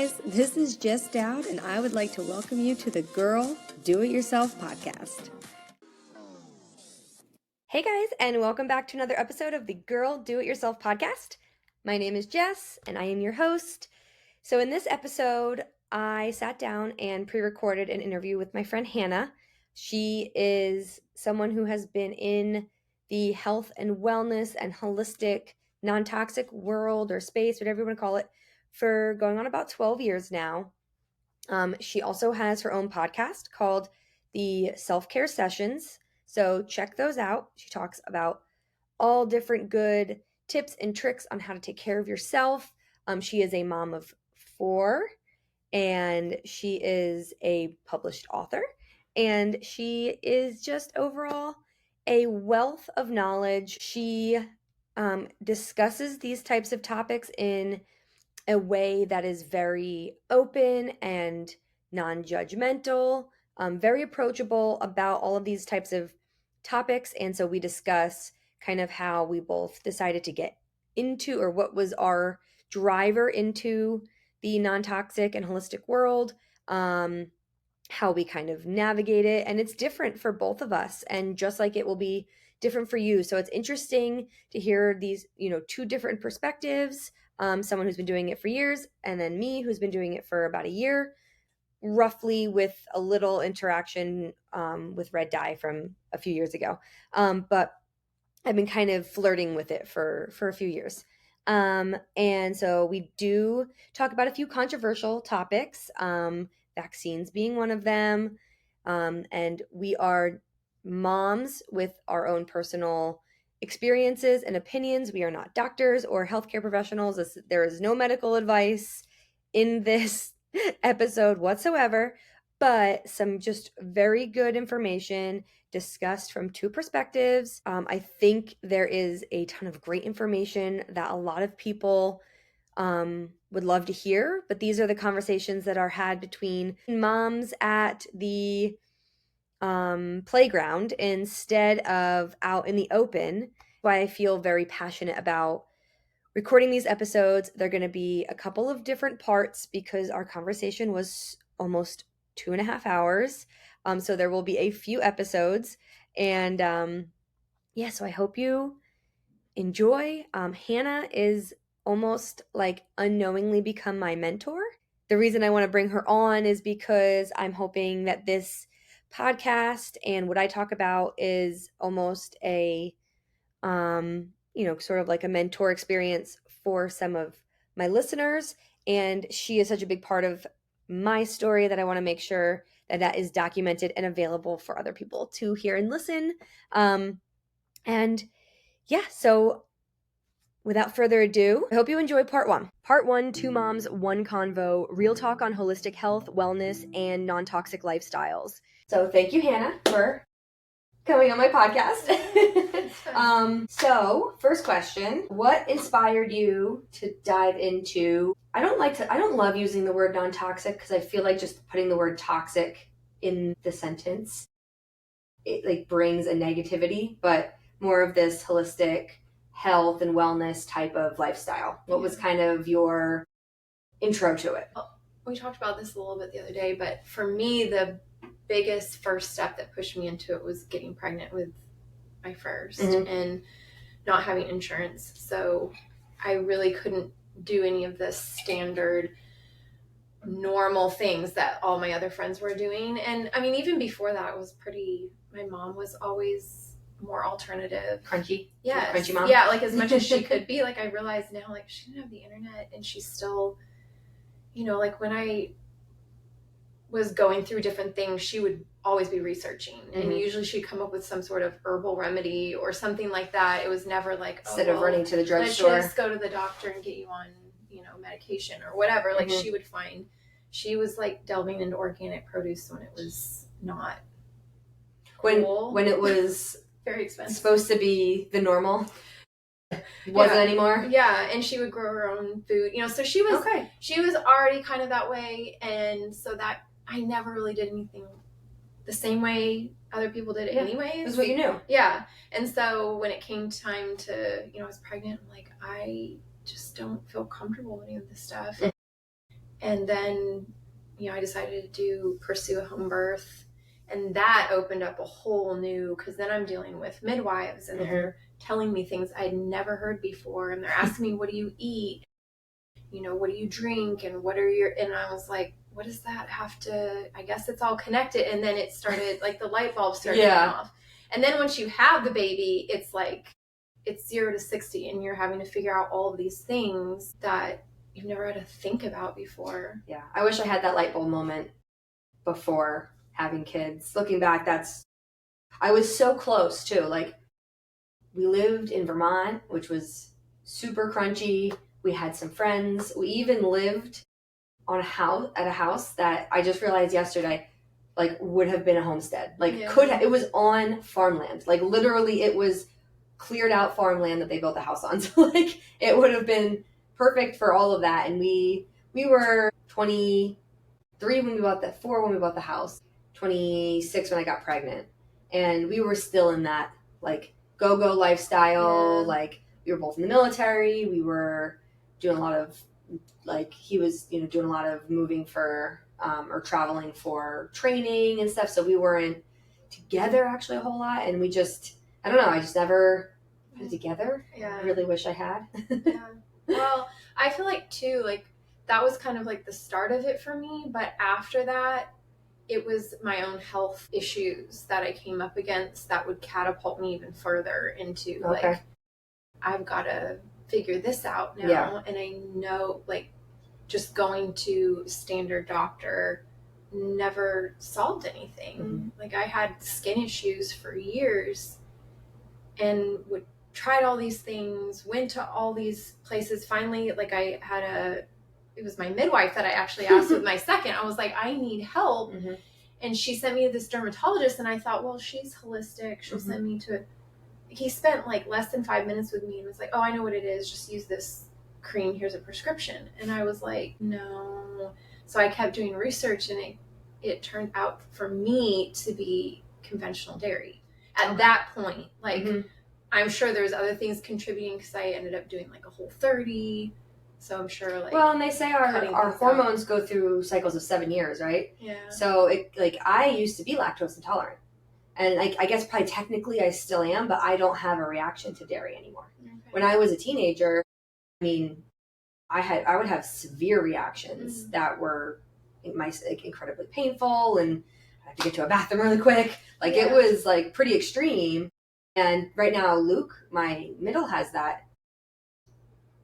guys, this is Jess Dowd, and I would like to welcome you to the Girl Do It Yourself podcast. Hey guys, and welcome back to another episode of the Girl Do It Yourself podcast. My name is Jess, and I am your host. So in this episode, I sat down and pre-recorded an interview with my friend Hannah. She is someone who has been in the health and wellness and holistic, non-toxic world or space, whatever you want to call it, for going on about 12 years now. She also has her own podcast called the Self-Care Sessions. So check those out. She talks about all different good tips and tricks on how to take care of yourself. She is a mom of 4, and she is a published author, and she is just overall a wealth of knowledge. She discusses these types of topics in a way that is very open and non-judgmental, very approachable about all of these types of topics. And so we discuss kind of how we both decided to get into, or what was our driver into the non-toxic and holistic world, how we kind of navigate it. And it's different for both of us, and just like it will be different for you. So it's interesting to hear these, two different perspectives. Someone who's been doing it for years, and then me who's been doing it for about a year, roughly, with a little interaction with red dye from a few years ago. But I've been kind of flirting with it for a few years. And so we do talk about a few controversial topics, vaccines being one of them. And we are moms with our own personal experiences and opinions. We are not doctors or healthcare professionals. There is no medical advice in this episode whatsoever, but some just very good information discussed from 2 perspectives. I think there is a ton of great information that a lot of people would love to hear, but these are the conversations that are had between moms at the playground instead of out in the open. Why I feel very passionate about recording these episodes. They're going to be a couple of different parts because our conversation was almost 2.5 hours. So there will be a few episodes, and so I hope you enjoy. Hannah is almost like unknowingly become my mentor. The reason I want to bring her on is because I'm hoping that this podcast and what I talk about is almost a sort of like a mentor experience for some of my listeners. And she is such a big part of my story that I want to make sure that is documented and available for other people to hear and listen. So without further ado, I hope you enjoy part 1. Part 1, 2 moms, 1 convo, real talk on holistic health, wellness, and non-toxic lifestyles. So thank you, Hannah, for coming on my podcast. So first question, what inspired you to dive into, I don't love using the word non-toxic because I feel like just putting the word toxic in the sentence, it like brings a negativity, but more of this holistic health and wellness type of lifestyle. What was kind of your intro to it? We talked about this a little bit the other day, but for me, the biggest first step that pushed me into it was getting pregnant with my first and not having insurance. So I really couldn't do any of the standard normal things that all my other friends were doing. And I mean, even before that, my mom was always more alternative. Crunchy? Yeah. Crunchy mom? Yeah, like as much as she could be. Like I realize now, like she didn't have the internet, and she's still, like when I was going through different things, she would always be researching, and usually she'd come up with some sort of herbal remedy or something like that. It was never like, instead of running to the drugstore, let's just go to the doctor and get you on, medication or whatever. Like she was like delving into organic produce when it was not cool. When it was very expensive, supposed to be the normal. Wasn't anymore. Yeah, and she would grow her own food, so she was already kind of that way, and so that I never really did anything the same way other people did it anyways. That's what you knew. Yeah. And so when it came time to, I was pregnant, I'm like, I just don't feel comfortable with any of this stuff. And then, I decided to pursue a home birth. And that opened up a whole new, because then I'm dealing with midwives and they're telling me things I'd never heard before. And they're asking me, what do you eat? What do you drink? And and I was like, what does that have to, I guess it's all connected. And then it started, like the light bulb started going off. And then once you have the baby, it's like, it's 0 to 60 and you're having to figure out all of these things that you've never had to think about before. Yeah. I wish I had that light bulb moment before having kids. Looking back, I was so close too. Like, we lived in Vermont, which was super crunchy. We had some friends. We even lived at a house that I just realized yesterday, like, would have been a homestead. Like, it was on farmland. Like, literally, it was cleared out farmland that they built the house on. So, like, it would have been perfect for all of that. And we were 23 when we bought 4 when we bought the house, 26 when I got pregnant. And we were still in that, like, go-go lifestyle. Yeah. Like, we were both in the military. We were doing a lot of, like, he was, doing a lot of moving for, or traveling for training and stuff. So we weren't together actually a whole lot. And we just, I don't know, I just never put it together. Yeah. I really wish I had. Yeah. Well, I feel like too, like, that was kind of like the start of it for me. But after that, it was my own health issues that I came up against that would catapult me even further into like, I've got to figure this out now. Yeah. And I know, like, just going to standard doctor never solved anything. Mm-hmm. Like, I had skin issues for years and tried all these things, went to all these places. Finally, like, it was my midwife that I actually asked with my second. I was like, I need help. Mm-hmm. And she sent me to this dermatologist, and I thought, well, she's holistic. She'll send me to he spent like less than 5 minutes with me and was like, oh, I know what it is. Just use this cream. Here's a prescription. And I was like, no. So I kept doing research, and it turned out for me to be conventional dairy at that point. Like, I'm sure there's other things contributing because I ended up doing like a Whole30. So I'm sure, like, well, and they say our hormones go through cycles of 7 years, right? Yeah. So I used to be lactose intolerant. And I guess probably technically I still am, but I don't have a reaction to dairy anymore. Okay. When I was a teenager, I mean, I would have severe reactions that were incredibly painful, and I had to get to a bathroom really quick. Like, it was like pretty extreme. And right now, Luke, my middle, has that.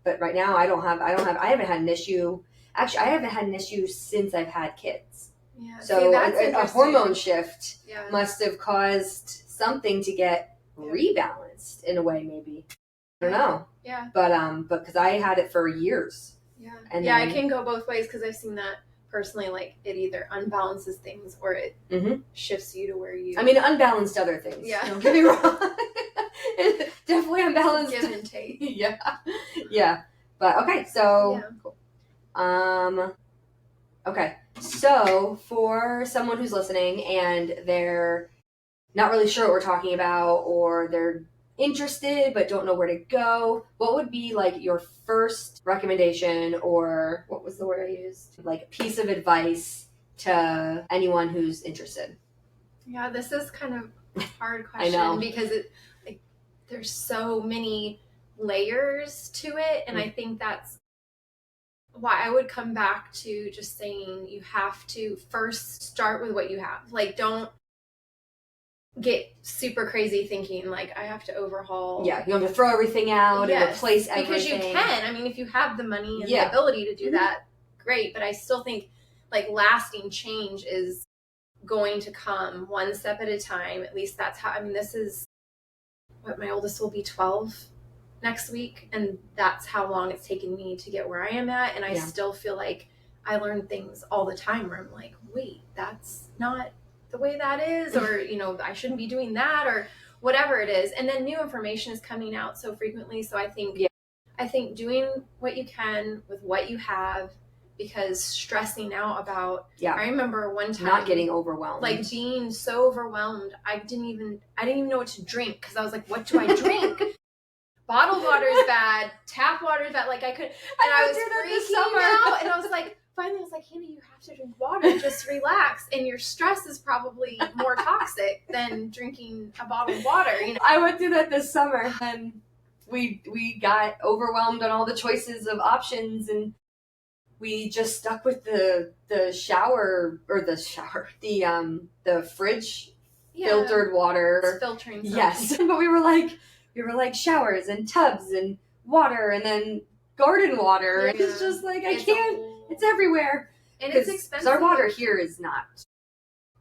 But right now I haven't had an issue. Actually, I haven't had an issue since I've had kids. Yeah. So a hormone shift must have caused something to get rebalanced in a way, maybe. I don't know. Yeah. But because I had it for years. Yeah. And then, it can go both ways, because I've seen that personally. Like, it either unbalances things or it shifts you to where you. I mean, unbalanced other things. Yeah. Don't get me wrong. It definitely unbalanced. Give and take. Yeah. Yeah. But okay, so cool. Okay. So, for someone who's listening and they're not really sure what we're talking about, or they're interested but don't know where to go, what would be like your first recommendation, or what was the word I used? Like, piece of advice to anyone who's interested? Yeah, this is kind of a hard question because there's so many layers to it, and I think that's why I would come back to just saying you have to first start with what you have. Like, don't get super crazy thinking like I have to overhaul. Yeah, you have to throw everything out and replace everything. Because you can. I mean, if you have the money and the ability to do that, great. But I still think like lasting change is going to come one step at a time. At least that's how, I mean, this is what my oldest will be 12 next week, and that's how long it's taken me to get where I am at. And I still feel like I learn things all the time where I'm like, wait, that's not the way that is, or I shouldn't be doing that, or whatever it is. And then new information is coming out so frequently. So I think doing what you can with what you have, because stressing out about I remember one time not getting overwhelmed, like being so overwhelmed I didn't even know what to drink, because I was like, what do I drink? Bottled water is bad, tap water is bad. Like, I was freaking out, and I was like, finally I was like, Hannah, you have to drink water. Just relax. And your stress is probably more toxic than drinking a bottle of water. You know, I went through that this summer, and we got overwhelmed on all the choices of options, and we just stuck with the fridge filtered water. It's filtering something. Yes. But we were like showers and tubs and water and then garden water. Yeah. And it's just like, it's everywhere. And it's expensive. Because our water here is not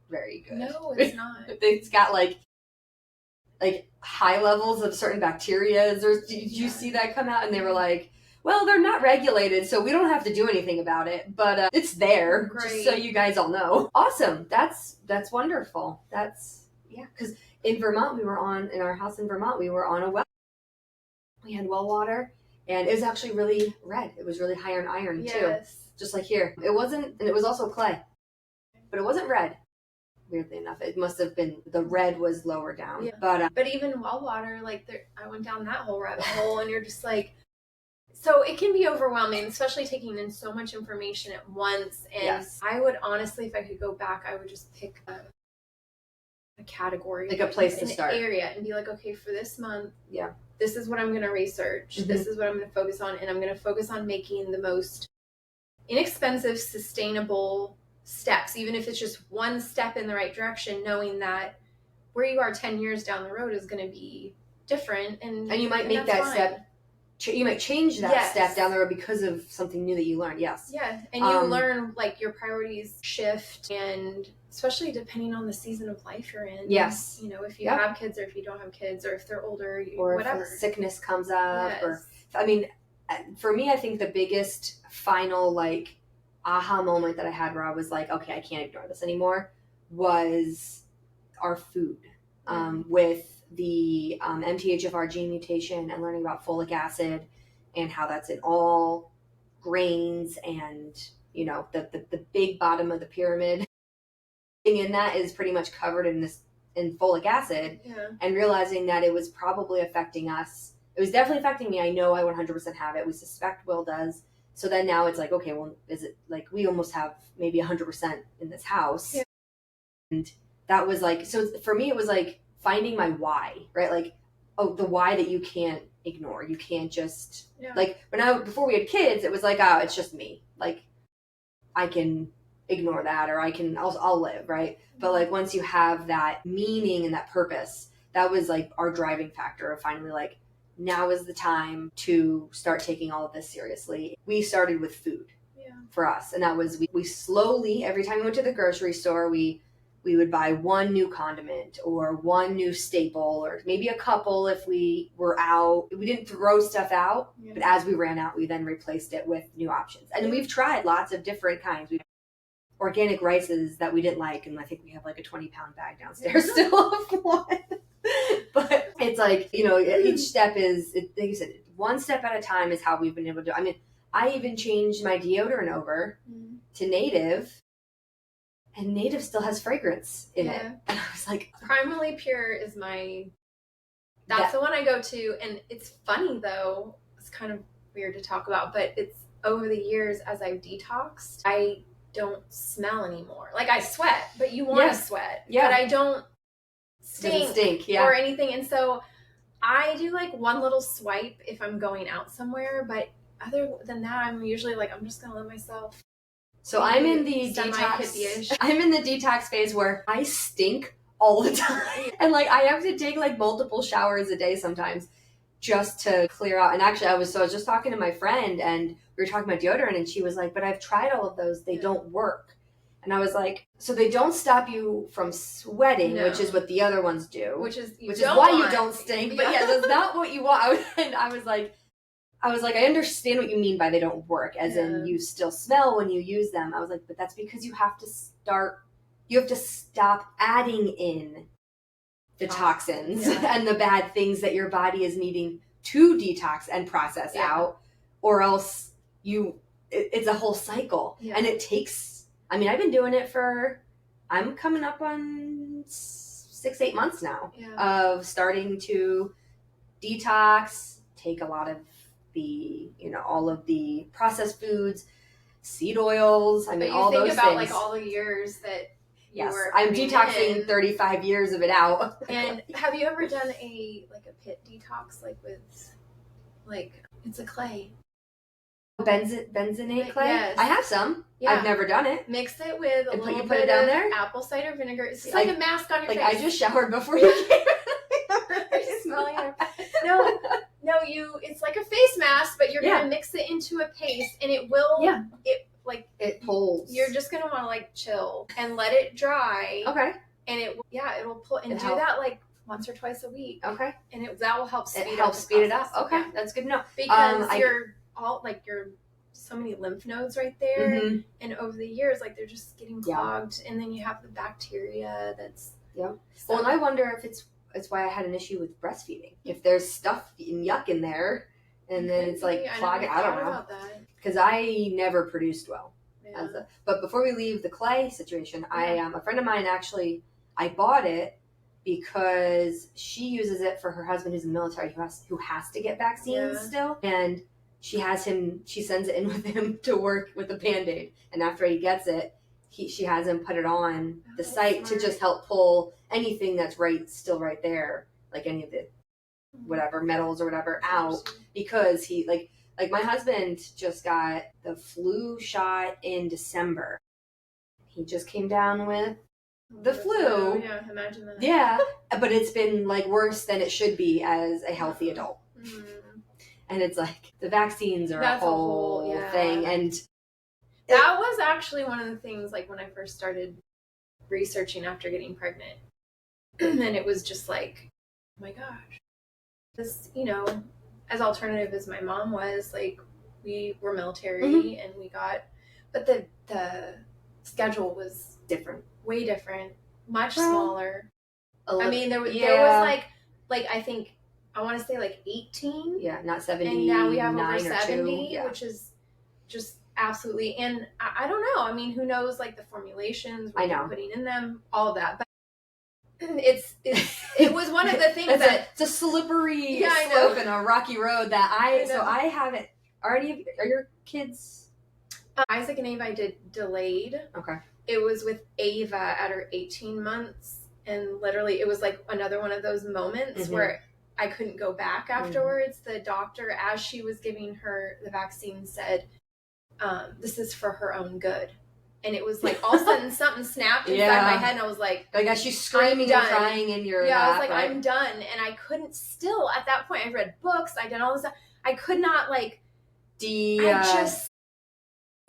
very good. No, it's not. It's got like high levels of certain bacteria. Did you see that come out? And they were like, well, they're not regulated, so we don't have to do anything about it, but it's there. Great. Just so you guys all know. Awesome. That's wonderful. Because in Vermont, in our house in Vermont, we were on a well. We had well water, and it was actually really red. It was really high in iron, too. Just like here. It wasn't, and it was also clay, but it wasn't red. Weirdly enough, it must have been, the red was lower down. Yeah. But even well water, I went down that whole rabbit hole, and you're just like, so it can be overwhelming, especially taking in so much information at once. And I would honestly, if I could go back, I would just pick a category, like a place to start, area, and be like, okay, for this month, yeah, this is what I'm going to research. This is what I'm going to focus on, and I'm going to focus on making the most inexpensive, sustainable steps, even if it's just one step in the right direction, knowing that where you are 10 years down the road is going to be different, and you might make that step. You might change that step down the road because of something new that you learned. Yes. Yeah. And you learn, your priorities shift, and especially depending on the season of life you're in. Yes. You know, if you have kids or if you don't have kids, or if they're older, or whatever. If sickness comes up. For me, I think the biggest final, aha moment that I had where I was like, okay, I can't ignore this anymore, was our food. With the MTHFR gene mutation, and learning about folic acid and how that's in all grains, and the big bottom of the pyramid in that is pretty much covered in folic acid. And realizing that it was probably affecting us. It was definitely affecting me. I know I 100% have it. We suspect Will does. So then now it's like, okay, well, is it we almost have maybe 100% in this house. And that was so for me, it was finding my why, right? The why that you can't ignore. You can't just before we had kids, it was it's just me. I can ignore that, or I'll live, right? But once you have that meaning and that purpose, that was our driving factor of finally now is the time to start taking all of this seriously. We started with food for us, and that was we slowly, every time we went to the grocery store, we would buy one new condiment or one new staple, or maybe a couple if we were out. We didn't throw stuff out, but as we ran out, we then replaced it with new options. And we've tried lots of different kinds. We've organic rices that we didn't like, and I think we have a 20-pound bag downstairs still of one. But it's each step is, like you said, one step at a time is how we've been able to do. I mean, I even changed my deodorant over to Native, and Native still has fragrance in it. And I was like, Primally Pure is that's the one I go to. And it's funny though, it's kind of weird to talk about, but it's over the years as I've detoxed, I don't smell anymore. I sweat, but you want to sweat. But I don't stink or anything. And so I do one little swipe if I'm going out somewhere, but other than that, I'm usually I'm just gonna let myself. So I'm in the detox. I'm in the detox phase where I stink all the time, and I have to take multiple showers a day sometimes just to clear out. And actually, I was just talking to my friend, and we were talking about deodorant, and she was like, "But I've tried all of those; they don't work." And I was like, "So they don't stop you from sweating, which is what the other ones do, which is why you don't stink." But that's not what you want. And I was like, I understand what you mean by they don't work, as in you still smell when you use them. I was like, but that's because you have to stop adding in the toxins and the bad things that your body is needing to detox and process out, or else it's a whole cycle. And it takes, I've been doing it I'm coming up on 6-8 months now of starting to detox, take a lot of the, all of the processed foods, seed oils. I mean, all those things. But you think about like all the years that you were. I'm detoxing 35 years of it out. And have you ever done a pit detox, like with it's a clay? Benzenate clay? Yes. I have some. Yeah. I've never done it. Mix it with a little bit of there? Apple cider vinegar. It's like a mask on your face. I just showered before you came. You're smelling it. No, it's like a face mask, but you're going to mix it into a paste, and it will, it holds. You're just going to want to chill and let it dry. Okay. And it'll pull, and do that once or twice a week. Okay. And that will help speed it up. Okay. Yeah. That's good to know. Because you're so many lymph nodes right there. Mm-hmm. And over the years, they're just getting clogged. And then you have the bacteria that's. Yeah. Well, and I wonder if it's why I had an issue with breastfeeding. If there's stuff and yuck in there, and then it's clogging. I don't know. Because I never produced well. Yeah. But before we leave the clay situation, a friend of mine actually, I bought it because she uses it for her husband who's in the military who has to get vaccines still. And she sends it in with him to work with a Band-Aid. And after he gets it, she has him put it on the site to just help pull anything that's still right there, like any of the whatever metals or whatever out, because he my husband just got the flu shot in December. He just came down with the flu. Yeah, imagine that. Yeah, but it's been worse than it should be as a healthy adult. Mm. And it's the vaccines are a whole thing. And that was actually one of the things, when I first started researching after getting pregnant. And it was just oh my gosh. This, as alternative as my mom was, we were military and we got, but the schedule was different. Way different. Much smaller. I mean, there was I think, I want to say 18. Yeah, not 70. And now we have over 70, which is just absolutely, and I don't know. I mean, who knows, the formulations we're putting in them, all of that. But it was one of the things it's a slippery slope and a rocky road that I haven't. Are your kids? Isaac and Ava I did delayed. Okay. It was with Ava at her 18 months, and literally it was another one of those moments where I couldn't go back afterwards. The doctor, as she was giving her the vaccine, said, this is for her own good. And it was all of a sudden something snapped inside my head, and I was as she's screaming and crying in your lap, I was I'm done. And I couldn't still, at that point, I read books, I did all this stuff. I could not is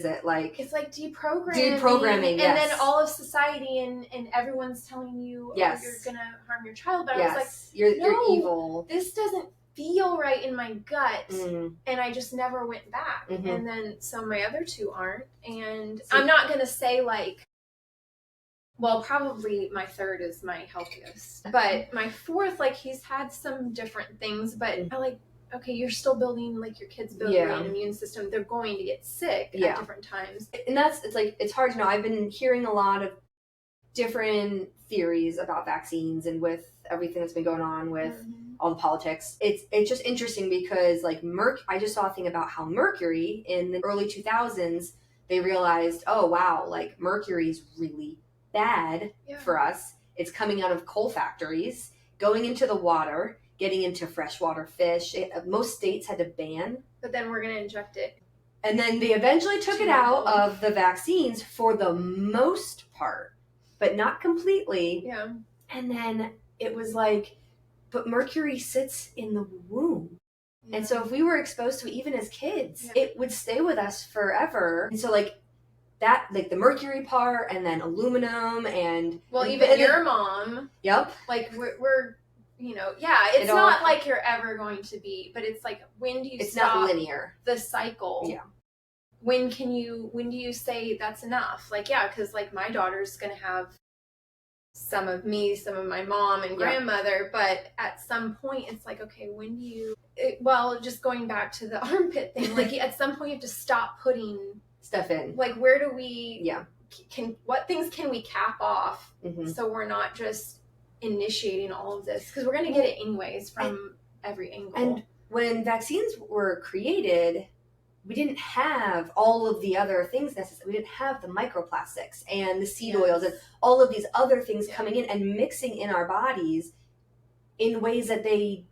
it it's deprogramming, and then all of society and everyone's telling you, you're gonna harm your child. But I was you're evil. This doesn't feel right in my gut, and I just never went back. And then so my other two aren't, and I'm not gonna say well, probably my third is my healthiest, but my fourth, he's had some different things, but I okay, you're still building, your kids building an immune system. They're going to get sick at different times. And it's hard to know. I've been hearing a lot of different theories about vaccines, and with everything that's been going on with all the politics. It's just interesting because I just saw a thing about how mercury in the early 2000s, they realized, oh wow, mercury is really bad for us. It's coming out of coal factories, going into the water, getting into freshwater fish. Most states had to ban. But then we're going to inject it. And then they eventually took it out of the vaccines for the most part, but not completely. Yeah. And then it was but mercury sits in the womb. Yeah. And so if we were exposed to it, even as kids, it would stay with us forever. And so that, the mercury part, and then aluminum, and... Well, even your mom. Yep. We're it's not you're ever going to be, but it's when do you it's stop not linear. The cycle? Yeah. When do you say that's enough? Because my daughter's going to have some of me, some of my mom and grandmother, but at some point it's okay, when do you, just going back to the armpit thing, at some point you have to stop putting stuff in. Where do we, what things can we cap off so we're not just initiating all of this, because we're going to get it anyways from every angle. And when vaccines were created, we didn't have all of the other things necessary. We didn't have the microplastics and the seed oils and all of these other things coming in and mixing in our bodies in ways that they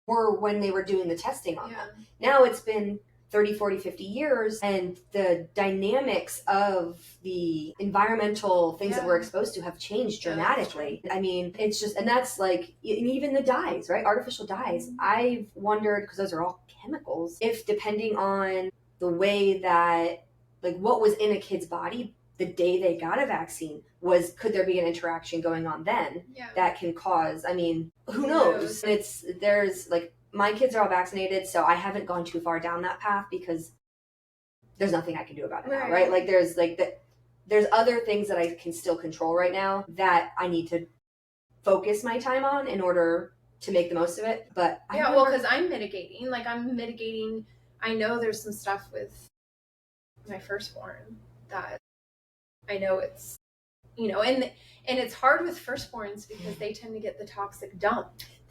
were when they were doing the testing on them. Now it's been 30, 40, 50 years, and the dynamics of the environmental things that we're exposed to have changed dramatically. I mean, it's just, and that's like, even the dyes, right? Artificial dyes. I've wondered, because those are all chemicals, if depending on the way that, like, what was in a kid's body the day they got a vaccine could there be an interaction going on then that can cause, I mean, who knows? There's like, my kids are all vaccinated, so I haven't gone too far down that path because there's nothing I can do about it now, right? Like there's other things that I can still control right now that I need to focus my time on in order to make the most of it. But because I'm mitigating. I know there's some stuff with my firstborn that I know it's, and it's hard with firstborns because they tend to get the toxic dump.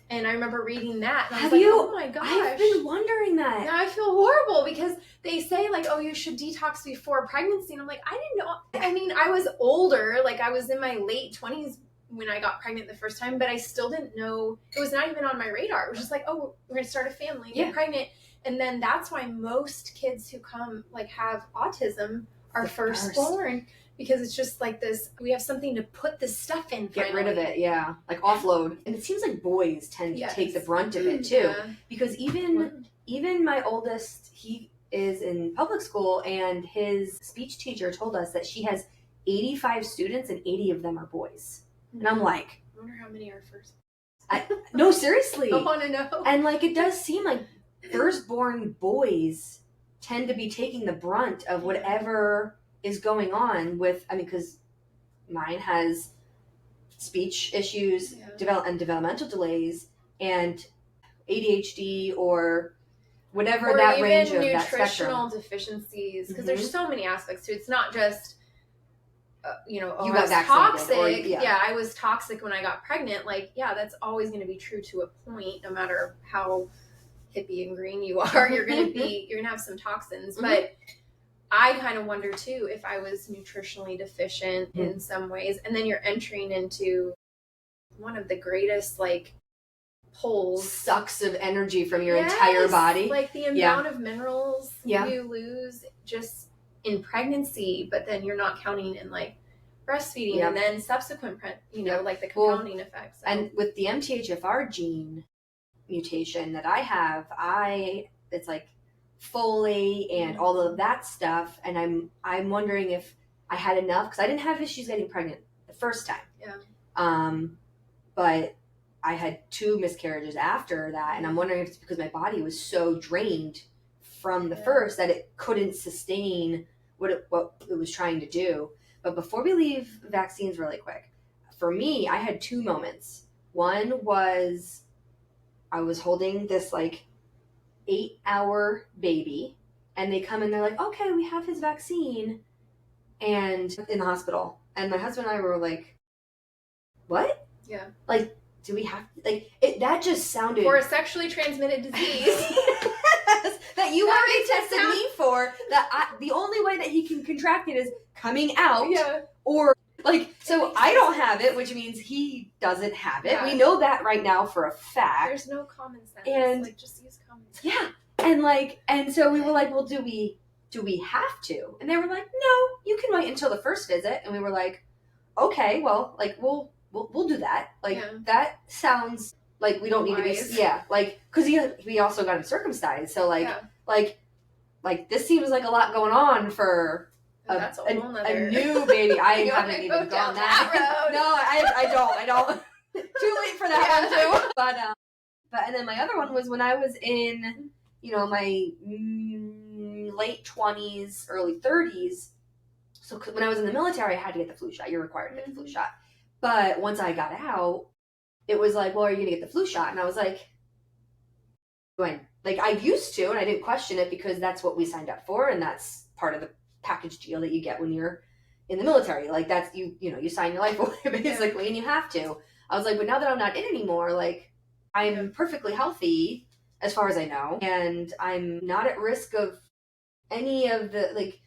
And I remember reading that, and I was oh my gosh. I've been wondering that. Yeah, I feel horrible because they say, like, oh, you should detox before pregnancy. And I'm like, I didn't know. I mean, I was older. Like, I was in my late 20s when I got pregnant the first time, but I still didn't know. It was not even on my radar. It was just like, oh, we're going to start a family, get pregnant. And then that's why most kids who come, like, have autism are firstborn. Because it's just like this, we have something to put this stuff in. Get rid of it, like offload. And it seems like boys tend to take the brunt of it too. Because even my oldest, he is in public school, and his speech teacher told us that she has 85 students and 80 of them are boys. And I'm like, I wonder how many are first. No, seriously. I want to know. And like, it does seem like firstborn boys tend to be taking the brunt of whatever is going on with, I mean, because mine has speech issues, developmental delays, and ADHD or whatever that range of that spectrum. Nutritional deficiencies, because there's so many aspects to it. It's not just, you got I was toxic. I was toxic when I got pregnant. Like, that's always going to be true to a point, no matter how hippie and green you are. You're going to have some toxins, but I kind of wonder too if I was nutritionally deficient in some ways, and then you're entering into one of the greatest sucks of energy from your entire body. Like the amount of minerals you lose just in pregnancy, but then you're not counting in like breastfeeding and then subsequent, like the compounding effects. So. And with the MTHFR gene mutation that I have, it's like folate and all of that stuff, and I'm wondering if I had enough, because I didn't have issues getting pregnant the first time, but I had 2 miscarriages after that, and I'm wondering if it's because my body was so drained from the first that it couldn't sustain what it was trying to do. But before we leave vaccines really quick, for me, I had 2 moments. One was I was holding this 8-hour baby, and they come in, they're like, okay, we have his vaccine, and in the hospital, and my husband and I were like, what? Do we have that just sounded for a sexually transmitted disease that you already tested me for, that the only way that he can contract it is coming out, or so I don't have it, which means he doesn't have it. We know that right now for a fact. There's no common sense. And just use common sense. And so we were like, well, do we have to? And they were like, no, you can wait until the first visit. And we were like, okay, well, we'll do that. That sounds like we don't need to be, because we also got him circumcised. So this seems like a lot going on for that's a new baby. I haven't even gone that road. No, I don't. Too late for that one too. But and then my other one was when I was in, my late 20s, early 30s. So when I was in the military, I had to get the flu shot. You're required to get the flu shot. But once I got out, it was like, well, are you going to get the flu shot? And I was like, when? I used to, and I didn't question it because that's what we signed up for, and that's part of the package deal that you get when you're in the military. That's, you sign your life away basically, and you have to. I was like, but now that I'm not in anymore, I'm perfectly healthy. as far as I know. And I'm not at risk of any of the, like,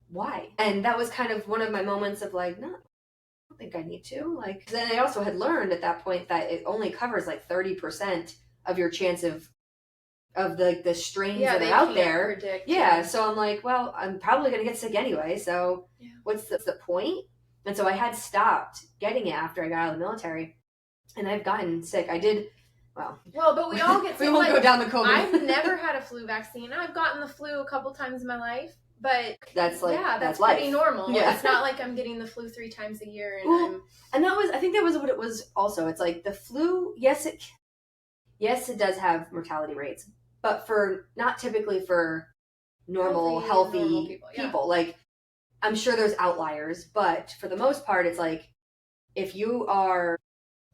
why? And that was kind of one of my moments of like, no, I don't think I need to. Like, then I also had learned at that point that it only covers like 30% of your chance of the strains that are out there. Predict, yeah. So I'm like, well, I'm probably going to get sick anyway. So what's the point? And so I had stopped getting it after I got out of the military. And I've gotten sick. I did. Well, but we all get sick. We won't go down the COVID. I've never had a flu vaccine. I've gotten the flu a couple times in my life, but that's like that's life. pretty normal. Yeah. It's not like I'm getting the flu 3 times a year. And I think that was what it was. Also, it's like the flu. Yes, it does have mortality rates, but not typically for healthy people. Like, I'm sure there's outliers, but for the most part, it's like if you are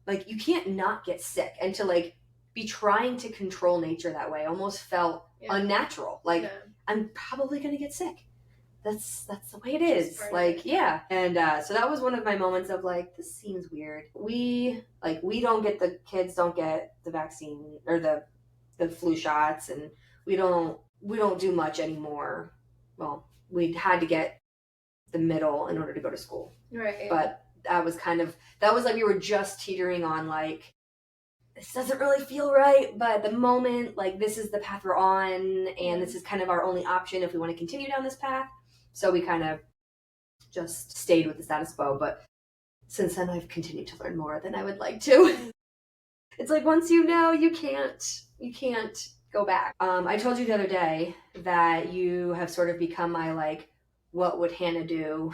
like, you can't not get sick, and to like be trying to control nature that way almost felt unnatural. Like, I'm probably gonna get sick. That's the way it is. Like, yeah. And so that was one of my moments of like, this seems weird. The kids don't get the vaccine or the flu shots, and we don't do much anymore. Well, we had to get the middle in order to go to school. Right. But that was like we were just teetering on like, this doesn't really feel right, but at the moment, like, this is the path we're on, and this is kind of our only option if we want to continue down this path. So we kind of just stayed with the status quo. But since then, I've continued to learn more than I would like to. It's like, once you know, you can't go back. I told you the other day that you have sort of become my, like, what would Hannah do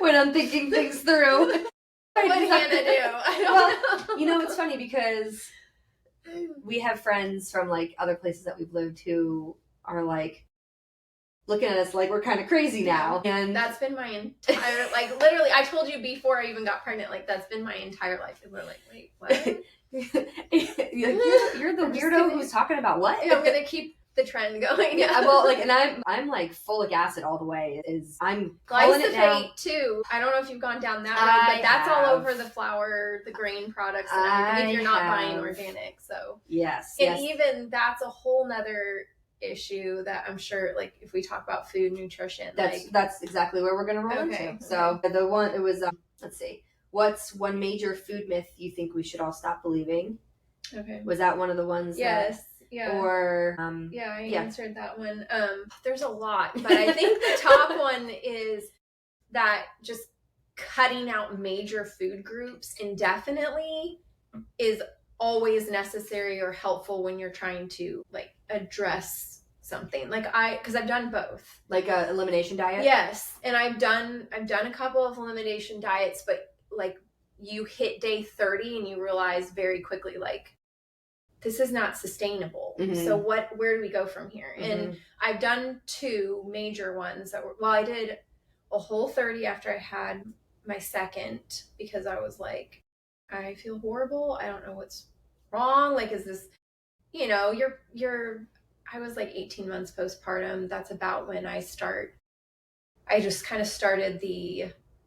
when I'm thinking things through. What would Hannah do? I don't know. It's funny because we have friends from like other places that we've lived who are like looking at us like we're kind of crazy now. And that's been my entire, like, literally, I told you before I even got pregnant, like, that's been my entire life. And we're like, wait, what? you're the weirdo who's talking about what? Yeah, I'm gonna keep the trend going. Yeah, well, like, and I'm like folic acid all the way. I'm calling it now. Glyphosate too. I don't know if you've gone down that road, but that's all over the flour, the grain products, and everything. If you're not buying organic, so yes, and even that's a whole nother issue that I'm sure, like, if we talk about food nutrition, that's exactly where we're gonna roll into. So the one, it was let's see, what's one major food myth you think we should all stop believing? Okay, was that one of the ones? Yes. Yeah. Or I answered that one. There's a lot, but I think the top one is that just cutting out major food groups indefinitely is always necessary or helpful when you're trying to, like, address something. Like, because I've done both. Like a elimination diet? Yes. And I've done a couple of elimination diets, but like, you hit day 30 and you realize very quickly, like, this is not sustainable. Mm-hmm. So where do we go from here? Mm-hmm. And I've done 2 major ones that were, I did a whole 30 after I had my second, because I was like, I feel horrible. I don't know what's wrong. Like, is this, I was like 18 months postpartum. That's about when I just kind of started the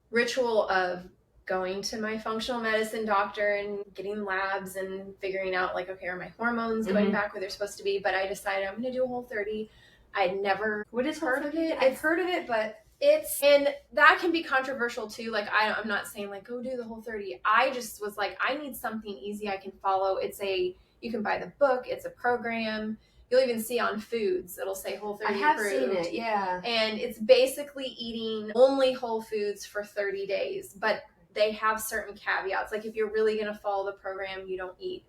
ritual of going to my functional medicine doctor and getting labs and figuring out, like, okay, are my hormones going back where they're supposed to be? But I decided I'm going to do a whole 30. I'd never heard of it. I've heard of it, but and that can be controversial too. Like, I'm not saying like, go do the whole 30. I just was like, I need something easy I can follow. You can buy the book. It's a program. You'll even see on foods, it'll say Whole 30 I have approved. seen it, yeah. And it's basically eating only whole foods for 30 days. But they have certain caveats. Like, if you're really going to follow the program, you don't eat.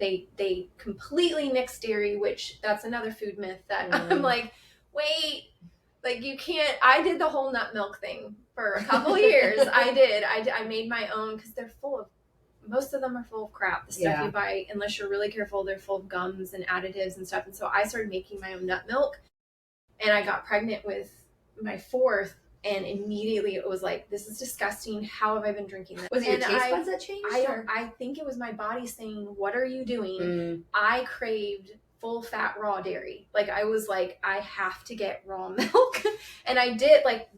They completely nix dairy, which that's another food myth that I'm like, wait, like, you can't. I did the whole nut milk thing for a couple years. I made my own, because most of them are full of crap. The stuff you buy, unless you're really careful, they're full of gums and additives and stuff. And so I started making my own nut milk, and I got pregnant with my 4th. And immediately it was like, this is disgusting. How have I been drinking this? Was it your taste buds that changed? I think it was my body saying, what are you doing? I craved full fat raw dairy. Like, I was like, I have to get raw milk. And I did, like,